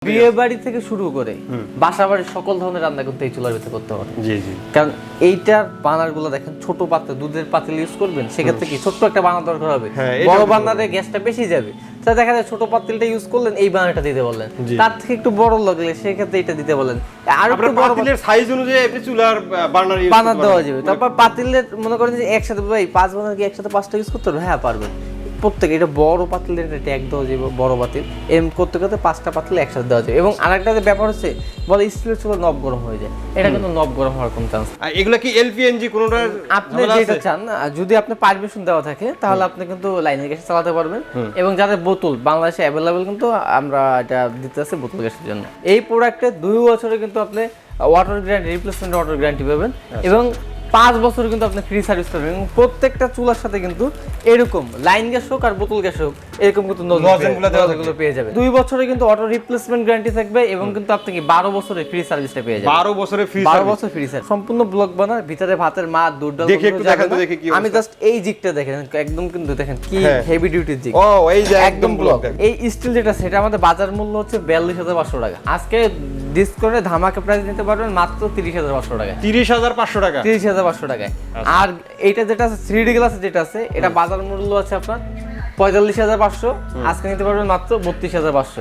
বিয়ে বাড়ি থেকে শুরু করে বাসা বাড়ির সকল ধরনের রান্না কিন্তু এই চুলার ভিতরে করতে পারেন। জি জি। কারণ এইটার বানারগুলো দেখেন, ছোট পাত্র দুধের পাতিল ইউজ করবেন, সেক্ষেত্রে কি ছোট্ট একটা বানার দরকার হবে, বড় বানারে গ্যাসটা বেশি যাবে। তা দেখা যায় ছোট পাতিলটা ইউজ করলেন, এই বানারটা দিতে বললেন, তার থেকে একটু বড় লাগলে সেক্ষেত্রে এটা দিতে বলেন। আর একটু বড় পাতিলের সাইজ অনুযায়ী আপনি চুলার বানার দেওয়া যাবে। তারপর পাতিলের মনে করেন যে একসাথে ভাই 5 বানার কি একসাথে 5টা ইউজ করতে হবে? হ্যাঁ পারবেন। প্রত্যেক এটা বড় পাতিলের ট্যাগ দেওয়া যাবে, বড় পাতিল এম করতে করতে 5টা পাতিল একসাথে দেওয়া যাবে। এবং আরেকটা যে ব্যাপার হচ্ছে বলে স্টিলের চুলা নব গরম হয়ে যায়, এটা কিন্তু নব গরম হওয়ার কোনো চান্স। এগুলা কি এলপিএনজি কোনটা আপনি যেটা চান, যদি আপনি পারমিশন দেওয়া থাকে তাহলে আপনি কিন্তু লাইনের গ্যাসে চালাতে পারবেন। এবং যাদের বোতল বাংলাদেশে অ্যাভেলেবেল কিন্তু আমরা এটা দিতে আছে বোতল গ্যাসের জন্য। এই প্রোডাক্টে 2 বছরে কিন্তু আপনি water guarantee, replacement water guarantee পাবেন এবং 5 বছর কিন্তু আপনি ফ্রি সার্ভিস পাবেন। এবং প্রত্যেকটা চুলার সাথে কিন্তু এরকম লাইন গ্যাস হোক আর বোতল গ্যাস হোক এরকম কিন্তু নজলগুলো পেয়ে যাবে। 2 বছরে কিন্তু অটো রিপ্লেসমেন্ট গ্যারান্টি থাকবে এবং কিন্তু আপনি কি 12 বছরের ফ্রি সার্ভিসটা পেয়ে যাবেন। 12 বছরের ফ্রি 12 বছর ফ্রি সার্ভিস, সম্পূর্ণ ব্লক বানার ভিতরে ভাতের মাছ দুধ ডাল। দেখে একটু দেখান তো, দেখে কি আমি জাস্ট এই জিগটা দেখেন, একদম কিন্তু দেখেন কি হেভি ডিউটি জিগ। ও এই যে একদম ব্লক। এই স্টিল যেটা সেটা আমাদের বাজার মূল্য হচ্ছে 42500 টাকা। আজকে ডিসকাউন্টে ধামাকা প্রাইস নিতে পারবেন মাত্র 30500 টাকা। 30500 টাকা, 30500 টাকায়। আর এইটা যেটা আছে 3D গ্লাস যেটা আছে, এটা বাজার মূল্য আছে আপনার 45500, আজকে নিতে পারবেন মাত্র 32500।